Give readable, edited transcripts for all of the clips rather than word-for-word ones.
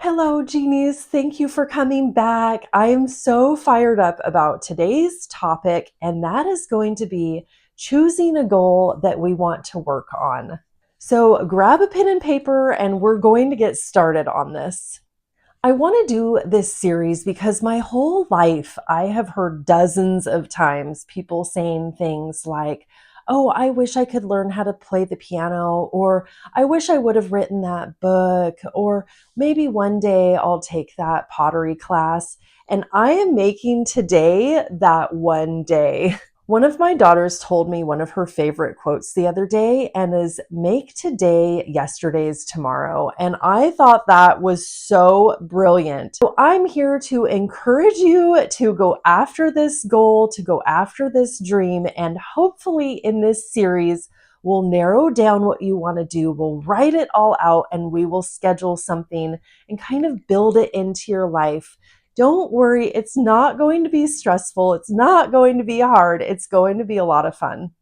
Hello, genies. Thank you for coming back. I am so fired up about today's topic, and that is going to be choosing a goal that we want to work on. So grab a pen and paper, and we're going to get started on this. I want to do this series because my whole life I have heard dozens of times people saying things like, oh, I wish I could learn how to play the piano, or I wish I would have written that book, or maybe one day I'll take that pottery class. And I am making today that one day. One of my daughters told me one of her favorite quotes the other day, and is make today yesterday's tomorrow. And I thought that was so brilliant. So I'm here to encourage you to go after this goal, to go after this dream, and hopefully in this series, we'll narrow down what you want to do. We'll write it all out, and we will schedule something and kind of build it into your life. Don't worry, it's not going to be stressful. It's not going to be hard. It's going to be a lot of fun.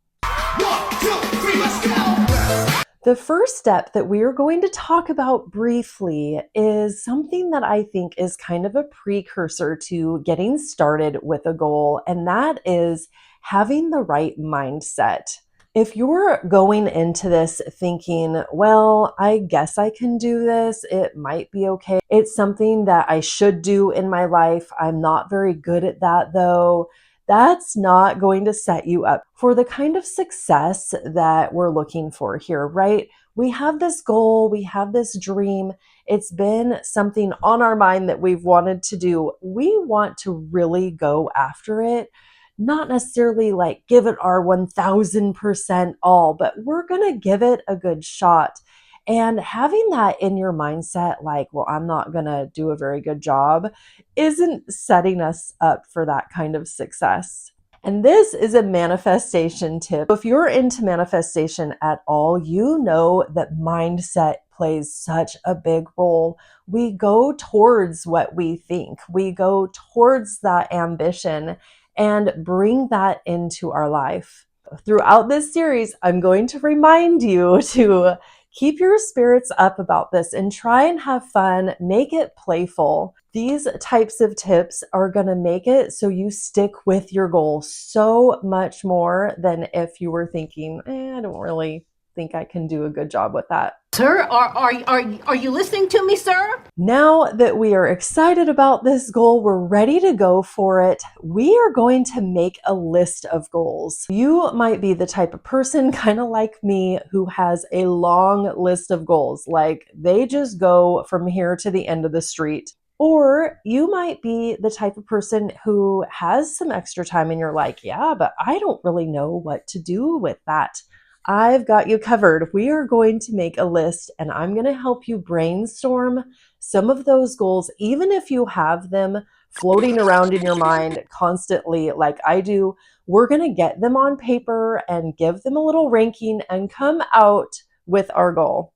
1, 2, 3, let's go! The first step that we are going to talk about briefly is something that I think is kind of a precursor to getting started with a goal, and that is having the right mindset. If you're going into this thinking, well, I guess I can do this, it might be okay, it's something that I should do in my life, I'm not very good at that though, that's not going to set you up for the kind of success that we're looking for here, right? We have this goal, we have this dream, it's been something on our mind that we've wanted to do. We want to really go after it. Not necessarily like give it our 1000% all, but we're going to give it a good shot. And having that in your mindset, like, well, I'm not going to do a very good job, isn't setting us up for that kind of success. And this is a manifestation tip. If you're into manifestation at all, you know that mindset plays such a big role. We go towards what we think. We go towards that ambition and bring that into our life. Throughout this series, I'm going to remind you to keep your spirits up about this and try and have fun, make it playful. These types of tips are going to make it so you stick with your goal so much more than if you were thinking, I don't really think I can do a good job with that. Sir, are you listening to me, sir? Now that we are excited about this goal, we're ready to go for it. We are going to make a list of goals. You might be the type of person, kind of like me, who has a long list of goals. Like they just go from here to the end of the street. Or you might be the type of person who has some extra time and you're like, yeah, but I don't really know what to do with that. I've got you covered. We are going to make a list and I'm going to help you brainstorm some of those goals, even if you have them floating around in your mind constantly like I do. We're going to get them on paper and give them a little ranking and come out with our goal.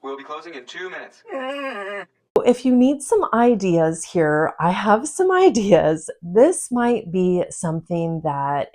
We'll be closing in 2 minutes. If you need some ideas here, I have some ideas. This might be something that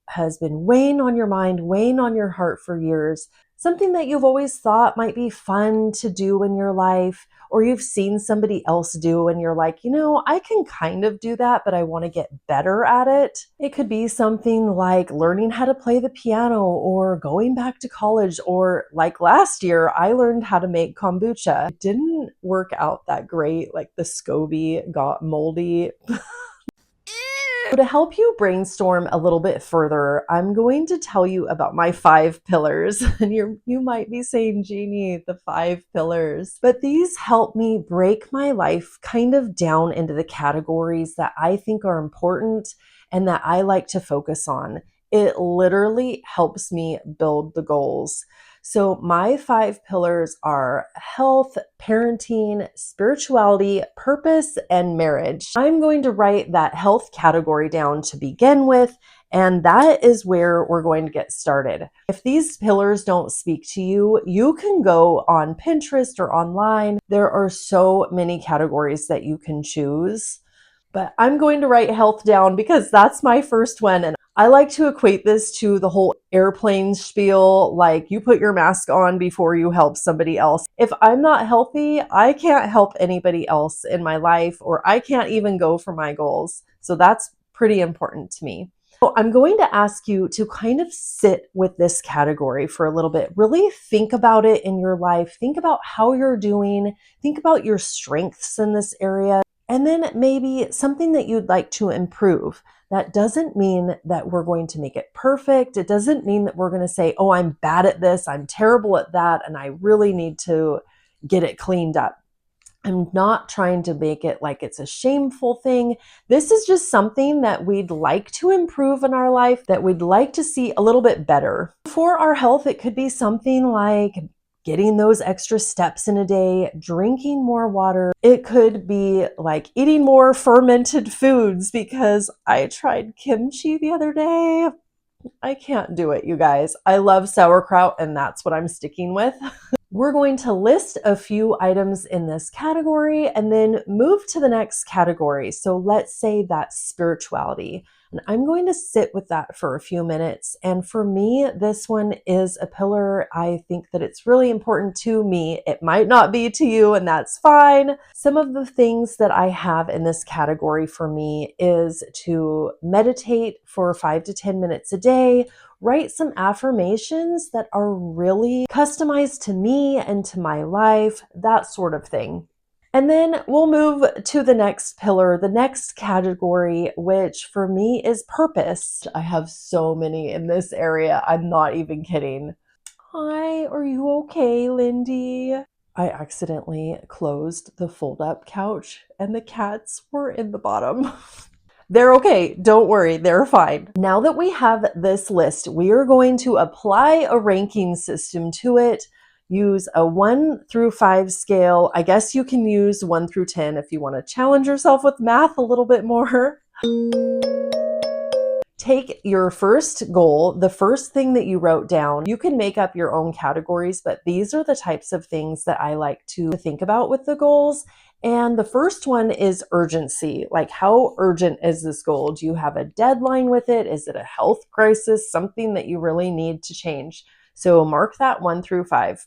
has been weighing on your mind, weighing on your heart for years, something that you've always thought might be fun to do in your life, or you've seen somebody else do and you're like, I can kind of do that, but I want to get better at it. It could be something like learning how to play the piano or going back to college, or like last year, I learned how to make kombucha. It didn't work out that great, like the SCOBY got moldy. So to help you brainstorm a little bit further, I'm going to tell you about my 5 pillars. And you might be saying, Jeannie, the 5 pillars. But these help me break my life kind of down into the categories that I think are important and that I like to focus on. It literally helps me build the goals. So my 5 pillars are health, parenting, spirituality, purpose, and marriage. I'm going to write that health category down to begin with, and that is where we're going to get started. If these pillars don't speak to you, you can go on Pinterest or online. There are so many categories that you can choose, but I'm going to write health down because that's my first one, and I like to equate this to the whole airplane spiel, like you put your mask on before you help somebody else. If I'm not healthy, I can't help anybody else in my life, or I can't even go for my goals. So that's pretty important to me. So I'm going to ask you to kind of sit with this category for a little bit. Really think about it in your life. Think about how you're doing. Think about your strengths in this area. And then maybe something that you'd like to improve. That doesn't mean that we're going to make it perfect. It doesn't mean that we're going to say, oh, I'm bad at this, I'm terrible at that, and I really need to get it cleaned up. I'm not trying to make it like it's a shameful thing. This is just something that we'd like to improve in our life, that we'd like to see a little bit better. For our health, it could be something like getting those extra steps in a day, drinking more water. It could be like eating more fermented foods, because I tried kimchi the other day. I can't do it, you guys. I love sauerkraut, and that's what I'm sticking with. We're going to list a few items in this category and then move to the next category. So let's say that's spirituality. And I'm going to sit with that for a few minutes. And for me, this one is a pillar. I think that it's really important to me. It might not be to you, and that's fine. Some of the things that I have in this category for me is to meditate for 5 to 10 minutes a day, write some affirmations that are really customized to me and to my life, that sort of thing. And then we'll move to the next pillar, the next category, which for me is purpose. I have so many in this area. I'm not even kidding. Hi, are you okay, Lindy? I accidentally closed the fold-up couch and the cats were in the bottom. They're okay. Don't worry. They're fine. Now that we have this list, we are going to apply a ranking system to it. Use a 1 through 5 scale. I guess you can use 1 through 10 if you want to challenge yourself with math a little bit more. Take your first goal, the first thing that you wrote down. You can make up your own categories, but these are the types of things that I like to think about with the goals. And the first one is urgency. Like, how urgent is this goal? Do you have a deadline with it? Is it a health crisis? Something that you really need to change? So mark that 1 through 5.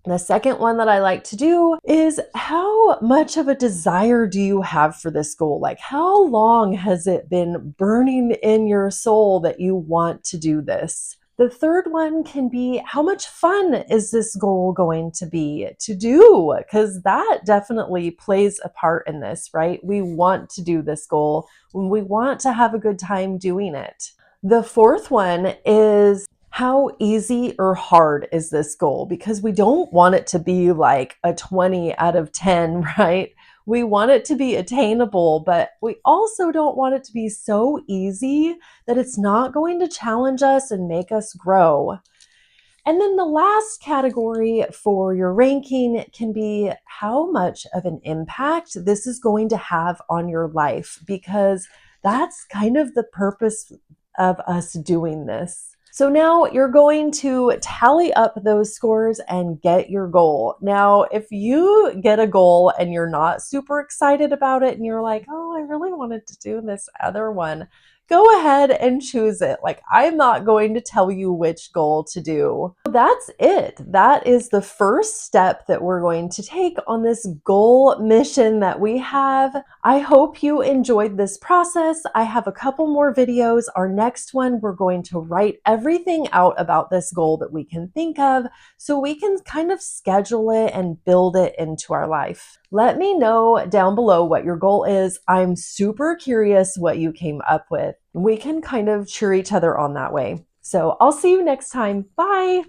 The second one that I like to do is, how much of a desire do you have for this goal? Like, how long has it been burning in your soul that you want to do this? The third one can be, how much fun is this goal going to be to do? Because that definitely plays a part in this, right? We want to do this goal. We want to have a good time doing it. The fourth one is, how easy or hard is this goal? Because we don't want it to be like a 20 out of 10, right? We want it to be attainable, but we also don't want it to be so easy that it's not going to challenge us and make us grow. And then the last category for your ranking can be how much of an impact this is going to have on your life, because that's kind of the purpose of us doing this. So now you're going to tally up those scores and get your goal. Now, if you get a goal and you're not super excited about it and you're like, oh, I really wanted to do this other one, go ahead and choose it. Like, I'm not going to tell you which goal to do. That's it. That is the first step that we're going to take on this goal mission that we have. I hope you enjoyed this process. I have a couple more videos. Our next one, we're going to write everything out about this goal that we can think of, so we can kind of schedule it and build it into our life. Let me know down below what your goal is. I'm super curious what you came up with. We can kind of cheer each other on that way. So I'll see you next time. Bye.